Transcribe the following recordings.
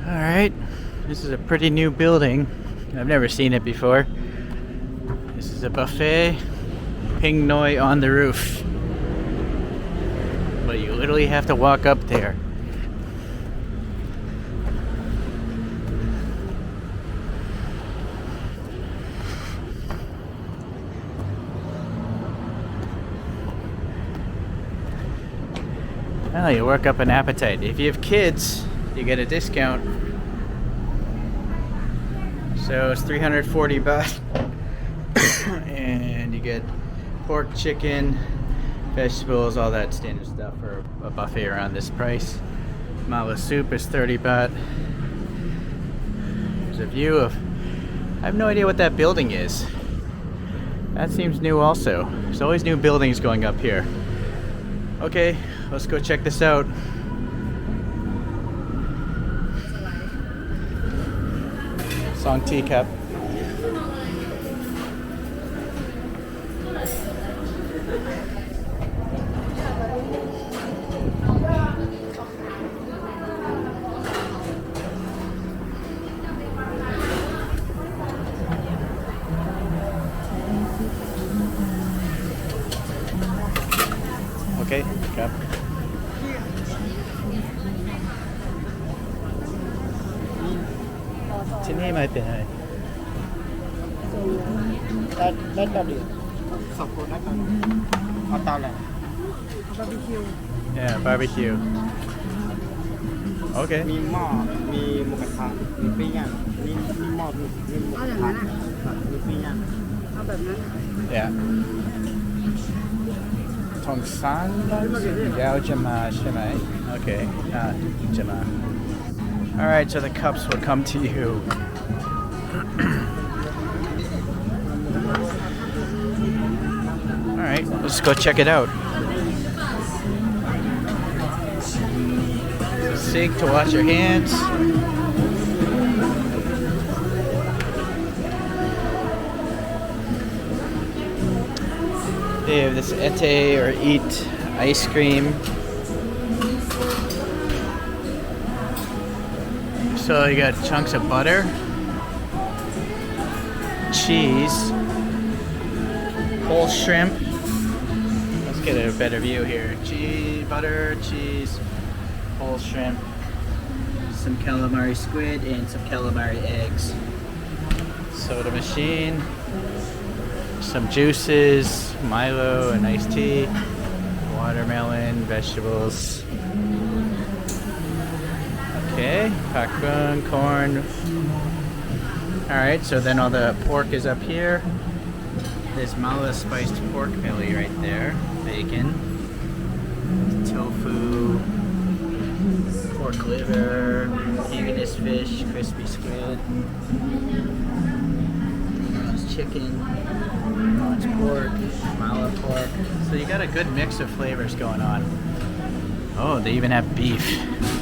Alright, this is a pretty new building. I've never seen it before. This is a buffet, Ping Noey on the roof. But you literally have to walk up there. Well, you work up an appetite. If you have kids, you get a discount. So it's 340 baht. And you get pork, chicken, vegetables, all that standard stuff for a buffet around this price. Mala soup is 30 baht. There's a view of... I have no idea what that building is. That seems new also. There's always new buildings going up here. Okay, let's go check this out. Song teacup. Okay, cup. Today might be high. BBQ. Yeah, barbecue. Okay. มีหม้อมีหมูกระทะมีปิ้งย่างมีหม้อมีหมูกระทะมีปิ้งย่าง เอาแบบนั้น Yeah. Tong san Yao Jama Shimai. Okay. Jama. Alright, so the cups will come to you. Alright, let's go check it out. Sink to wash your hands. They have this ete or eat ice cream. So you got chunks of butter. cheese, whole shrimp. Let's get a better view here. Cheese, butter, cheese, whole shrimp, some calamari squid, and some calamari eggs. Soda machine, some juices, Milo, an iced tea, watermelon, vegetables. Okay, pakbun, corn. Alright, so then all the pork is up here. There's mala spiced pork belly right there. Bacon. Tofu. Pork liver. Angus fish. Crispy squid. It's chicken. It's pork. Mala pork. So you got a good mix of flavors going on. Oh, they even have beef.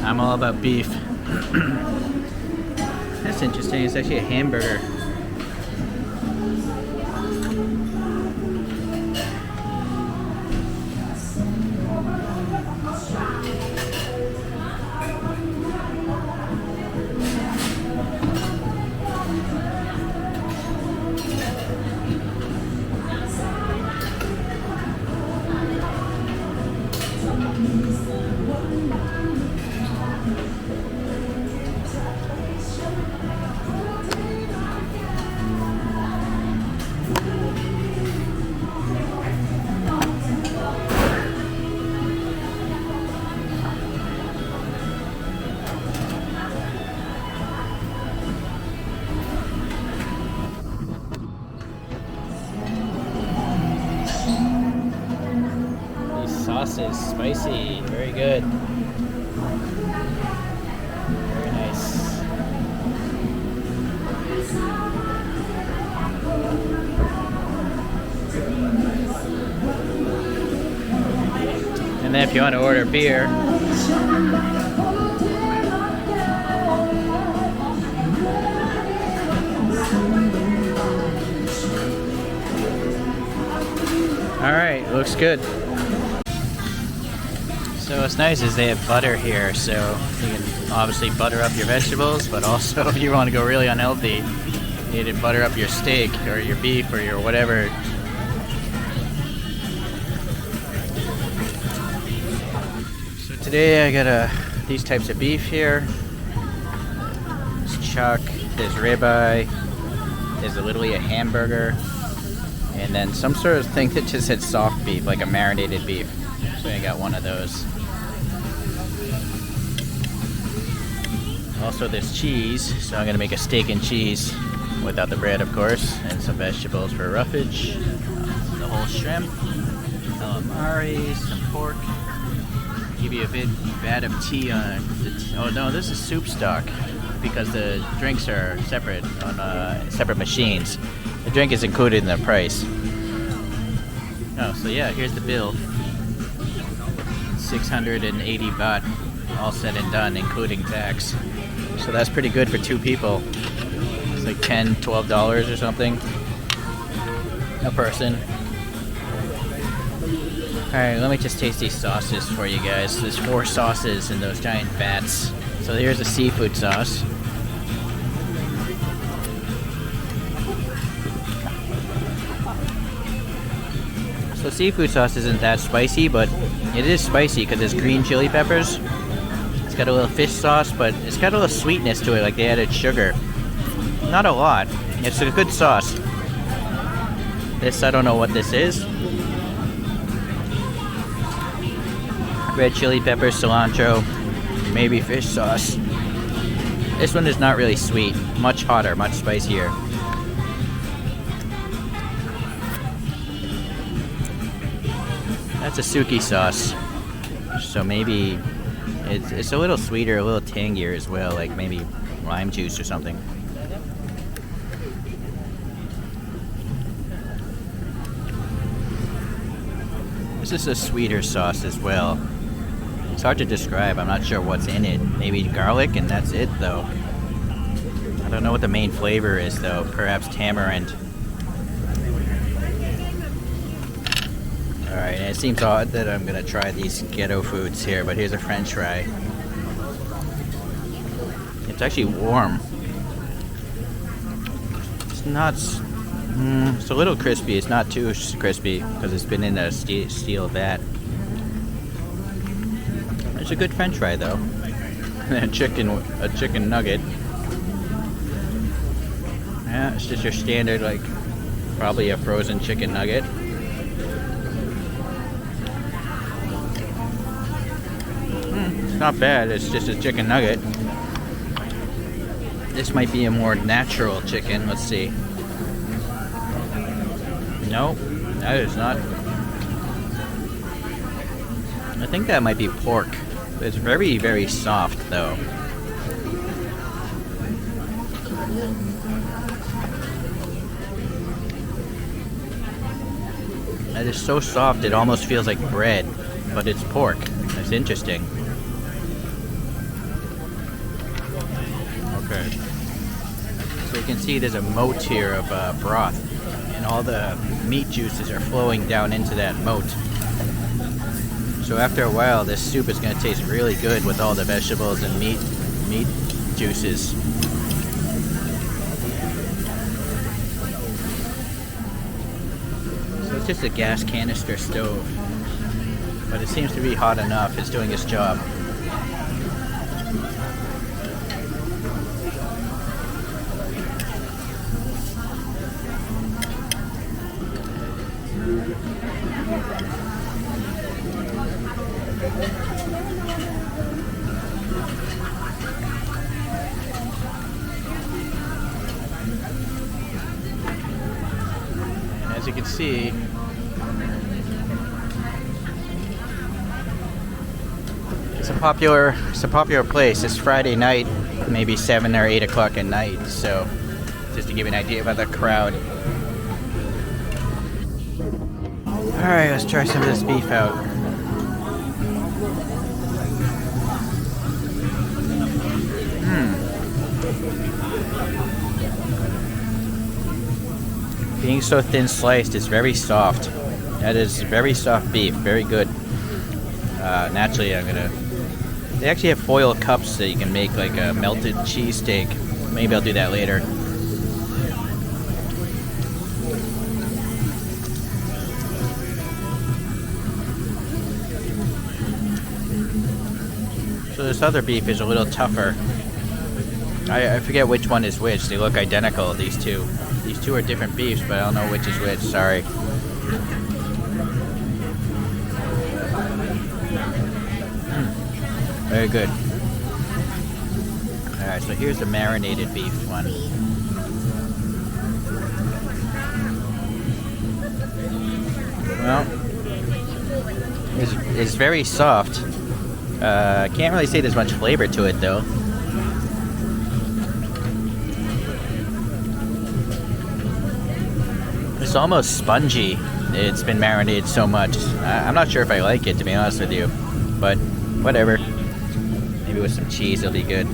I'm all about beef. That's interesting. It's actually a hamburger. Sauces, spicy, very good. Very nice. And then if you want to order beer, all right, looks good. So what's nice is they have butter here, so you can obviously butter up your vegetables, but also if you want to go really unhealthy, you need to butter up your steak or your beef or your whatever. So today I got these types of beef here. There's chuck, there's ribeye, there's literally a hamburger, and then some sort of thing that just said soft beef, like a marinated beef. So I got one of those. Also there's cheese, so I'm gonna make a steak and cheese without the bread, of course, and some vegetables for roughage. The whole shrimp, calamari, some pork. Give you a bit vat of tea on it. Oh no, this is soup stock because the drinks are separate on separate machines. The drink is included in the price. Oh, so yeah, here's the bill. 680 baht, all said and done, including tax. So that's pretty good for two people. It's like $10, $12 or something a person. Alright, let me just taste these sauces for you guys. There's 4 sauces in those giant vats. So here's a seafood sauce. So seafood sauce isn't that spicy, but it is spicy because there's green chili peppers. It's got a little fish sauce, but it's got a little sweetness to it, like they added sugar. Not a lot. It's a good sauce. This, I don't know what this is. Red chili peppers, cilantro, maybe fish sauce. This one is not really sweet. Much hotter, much spicier. That's a suki sauce. So maybe it's a little sweeter, a little tangier as well, like maybe lime juice or something. This is a sweeter sauce as well. It's hard to describe. I'm not sure what's in it. Maybe garlic, and that's it though. I don't know what the main flavor is though. Perhaps tamarind. Alright, and it seems odd that I'm gonna try these ghetto foods here, but here's a french fry. It's actually warm. It's not It's a little crispy. It's not too crispy because it's been in a steel vat. It's a good French fry though. A chicken nugget. Yeah, it's just your standard, like, probably a frozen chicken nugget. It's not bad. It's just a chicken nugget. This might be a more natural chicken. Let's see. Nope, that is not. I think that might be pork. It's very, very soft though. It is so soft it almost feels like bread, but it's pork. That's interesting. Okay. So you can see there's a moat here of broth, and all the meat juices are flowing down into that moat. So after a while, this soup is going to taste really good with all the vegetables and meat juices. So it's just a gas canister stove, but it seems to be hot enough. It's doing its job. As you can see, it's a popular place. It's Friday night, maybe 7 or 8 o'clock at night. So, just to give you an idea about the crowd. All right, let's try some of this beef out. Being so thin sliced, it's very soft. That is very soft beef, very good. Naturally, they actually have foil cups that you can make like a melted cheesesteak. Maybe I'll do that later. So this other beef is a little tougher. I forget which one is which. They look identical, these two. These two are different beefs, but I don't know which is which. Sorry. Very good. Alright, so here's the marinated beef one. Well, it's very soft. I can't really say there's much flavor to it though. It's almost spongy. It's been marinated so much. I'm not sure if I like it, to be honest with you. But whatever. Maybe with some cheese it'll be good.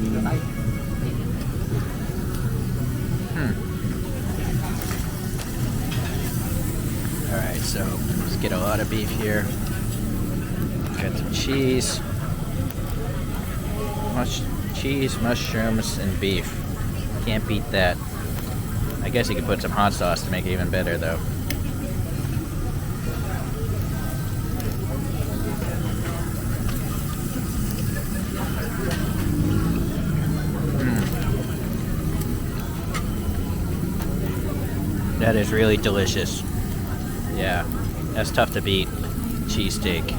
Alright, so let's get a lot of beef here. Got some cheese. Cheese, mushrooms, and beef. Can't beat that. I guess you could put some hot sauce to make it even better, though. That is really delicious. Yeah, that's tough to beat. Cheesesteak.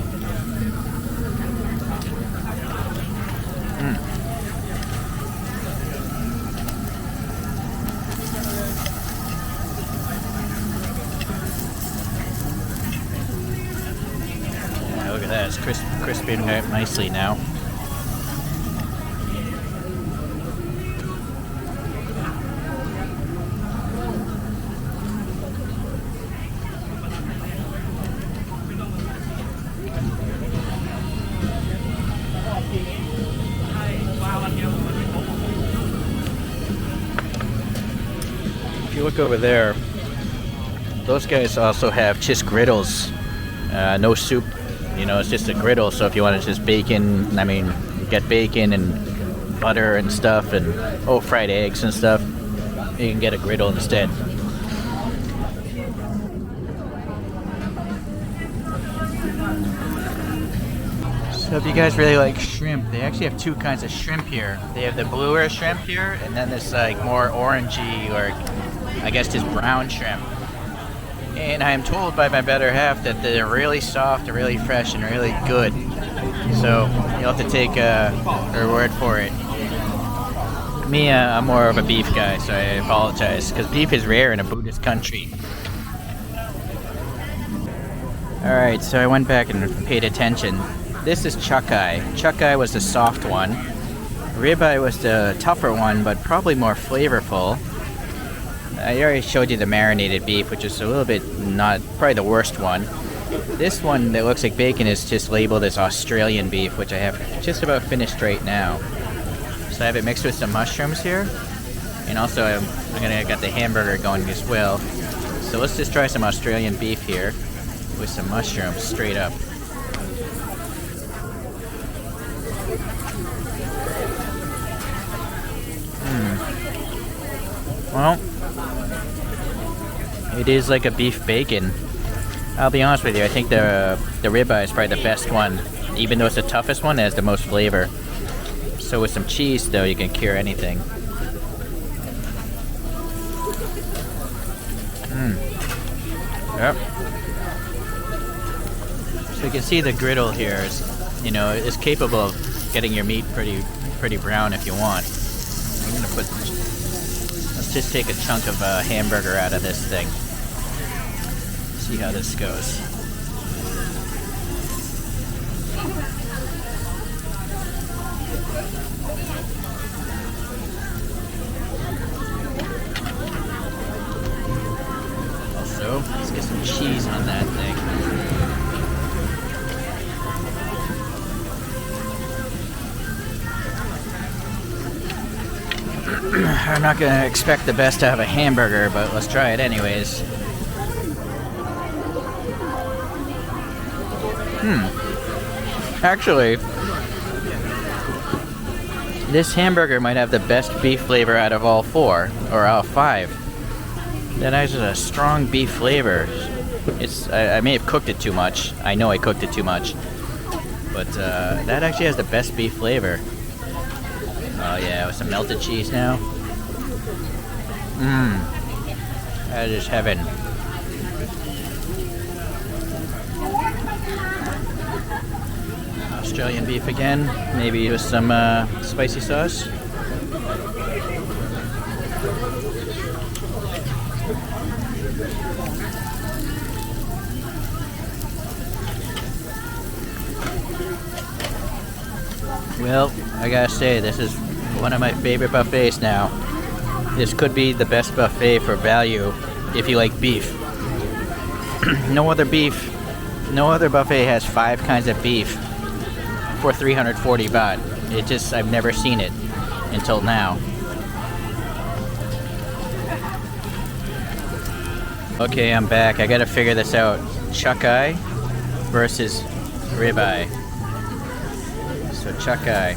Look at that, it's crisping nicely now. If you look over there, those guys also have just griddles, no soup. You know, it's just a griddle, so if you want to just bacon, I mean, get bacon and butter and stuff, and fried eggs and stuff, you can get a griddle instead. So if you guys really like shrimp, they actually have two kinds of shrimp here. They have the bluer shrimp here, and then this like more orangey, or I guess just brown shrimp. And I am told by my better half that they're really soft, really fresh, and really good. So you'll have to take her word for it. Me, I'm more of a beef guy, so I apologize, because beef is rare in a Buddhist country. Alright, so I went back and paid attention. This is chukai. Chukai was the soft one. Ribeye was the tougher one, but probably more flavorful. I already showed you the marinated beef, which is a little bit not, probably the worst one. This one that looks like bacon is just labeled as Australian beef, which I have just about finished right now. So I have it mixed with some mushrooms here. And also I'm gonna get the hamburger going as well. So let's just try some Australian beef here with some mushrooms straight up. Well, it is like a beef bacon. I'll be honest with you, I think the ribeye is probably the best one. Even though it's the toughest one, it has the most flavor. So with some cheese though, you can cure anything. Yep. So you can see the griddle here is, you know, is capable of getting your meat pretty brown if you want. I'm gonna put, let's just take a chunk of hamburger out of this thing. See how this goes. Also, let's get some cheese on that thing. I'm not gonna expect the best out of a hamburger, but let's try it anyways. Actually, this hamburger might have the best beef flavor out of all four, or out of five. That has a strong beef flavor. I may have cooked it too much. I know I cooked it too much. But that actually has the best beef flavor. Oh yeah, with some melted cheese now. That is heaven. Australian beef again, maybe with some spicy sauce. Well, I gotta say, this is one of my favorite buffets now. This could be the best buffet for value if you like beef. No other buffet has 5 kinds of beef for 340 baht. I've never seen it until now. Okay, I'm back. I gotta figure this out. Chukai versus ribeye. So chukai.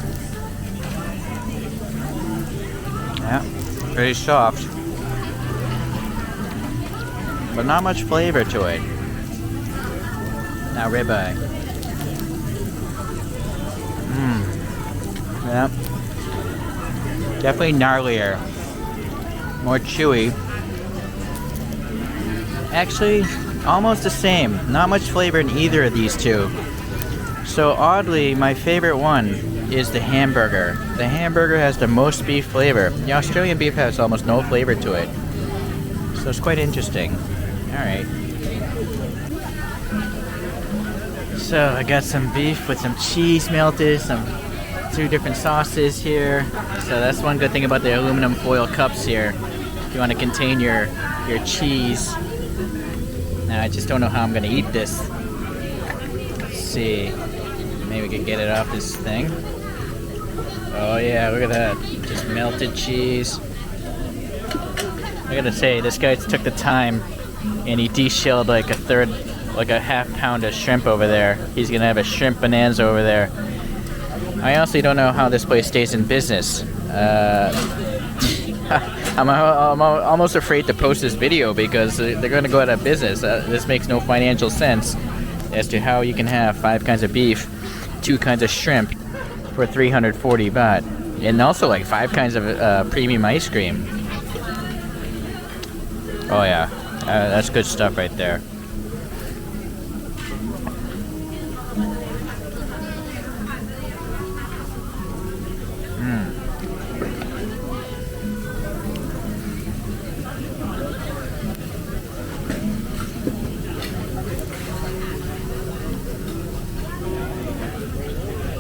Yeah, pretty soft. But not much flavor to it. Now ribeye. Yep. Definitely gnarlier. More chewy. Actually, almost the same. Not much flavor in either of these two. So oddly, my favorite one is the hamburger. The hamburger has the most beef flavor. The Australian beef has almost no flavor to it. So it's quite interesting. Alright. So I got some beef with some cheese melted, some 2 different sauces here. So that's one good thing about the aluminum foil cups here. If you want to contain your cheese. Now I just don't know how I'm gonna eat this. Let's see. Maybe we can get it off this thing. Oh yeah, look at that. Just melted cheese. I gotta say, this guy took the time and he de-shelled like a half pound of shrimp over there. He's gonna have a shrimp bonanza over there. I honestly don't know how this place stays in business. I'm almost afraid to post this video because they're gonna go out of business. This makes no financial sense as to how you can have 5 kinds of beef 2 kinds of shrimp for 340 baht. And also like 5 kinds of premium ice cream. Oh yeah, that's good stuff right there.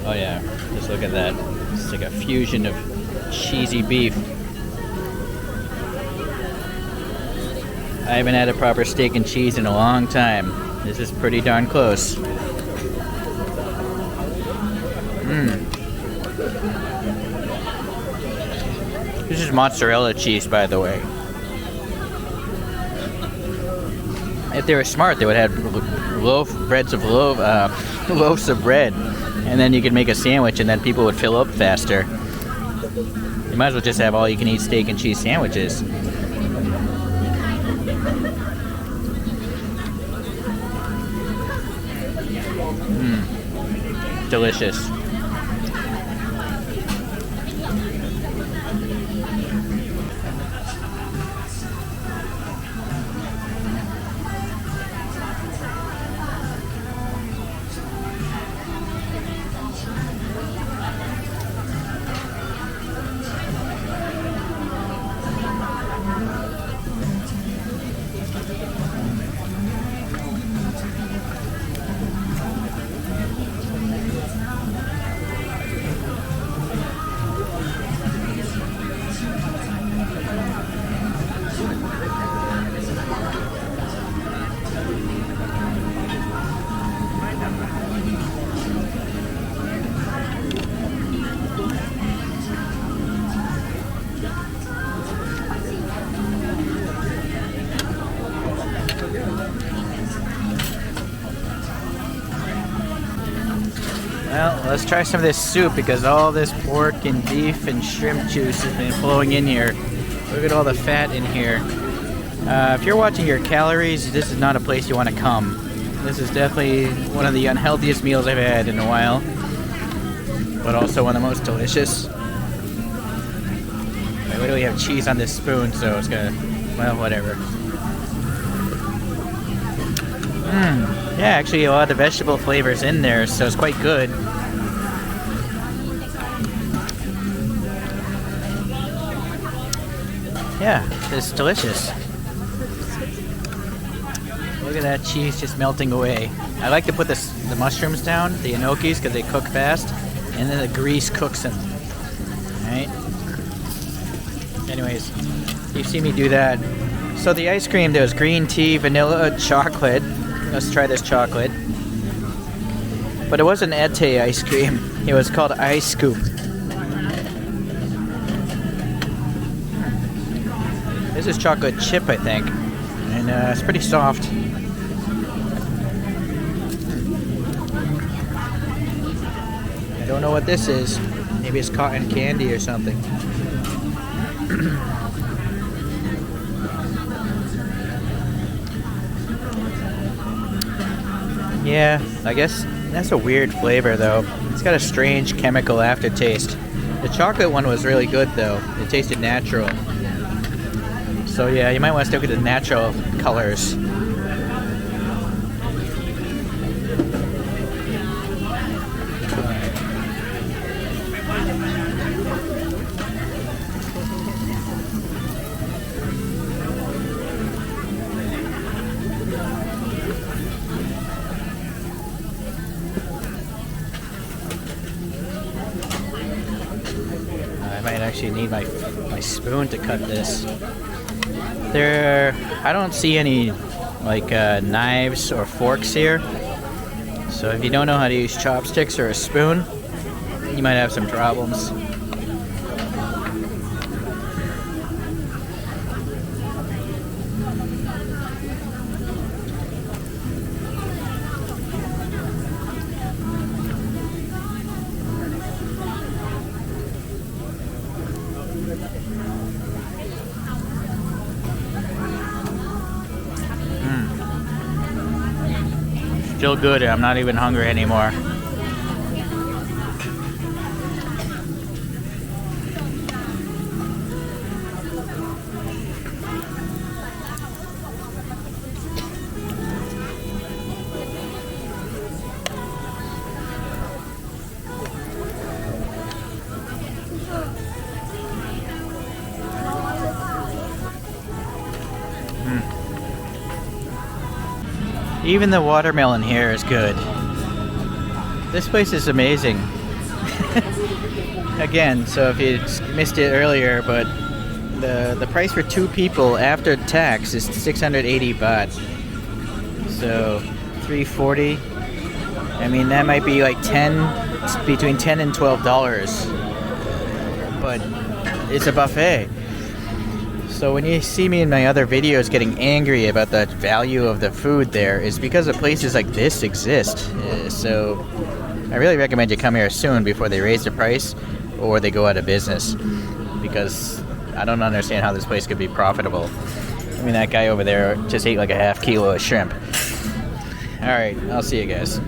Oh yeah, just look at that. It's like a fusion of cheesy beef. I haven't had a proper steak and cheese in a long time. This is pretty darn close. This is mozzarella cheese, by the way. If they were smart, they would have loaves of bread, and then you could make a sandwich, and then people would fill up faster. You might as well just have all-you-can-eat steak and cheese sandwiches. Delicious. Well, let's try some of this soup because all this pork and beef and shrimp juice has been flowing in here. Look at all the fat in here. If you're watching your calories, this is not a place you want to come. This is definitely one of the unhealthiest meals I've had in a while, but also one of the most delicious. I literally have cheese on this spoon, so it's gonna, well, whatever. Yeah, actually a lot of the vegetable flavors in there, so it's quite good. Yeah, it's delicious. Look at that cheese just melting away. I like to put the mushrooms down, the gnocchis, because they cook fast, and then the grease cooks them. Alright? Anyways, you see me do that. So the ice cream, there was green tea, vanilla, chocolate. Let's try this chocolate. But it wasn't Ete ice cream. It was called Ice Scoop. This is chocolate chip, I think. And it's pretty soft. I don't know what this is. Maybe it's cotton candy or something. Yeah, I guess that's a weird flavor though. It's got a strange chemical aftertaste. The chocolate one was really good though. It tasted natural. So yeah, you might want to stick with the natural colors. I might actually need my spoon to cut this. I don't see any like knives or forks here. So if you don't know how to use chopsticks or a spoon, you might have some problems. Still good, I'm not even hungry anymore. Even the watermelon here is good. This place is amazing. Again, so if you missed it earlier, but the price for 2 people after tax is 680 baht. So 340. I mean, that might be like between $10 and $12. But it's a buffet. So when you see me in my other videos getting angry about the value of the food there, is because of places like this exist. So I really recommend you come here soon before they raise the price or they go out of business, because I don't understand how this place could be profitable. I mean, that guy over there just ate like a half kilo of shrimp. Alright, I'll see you guys.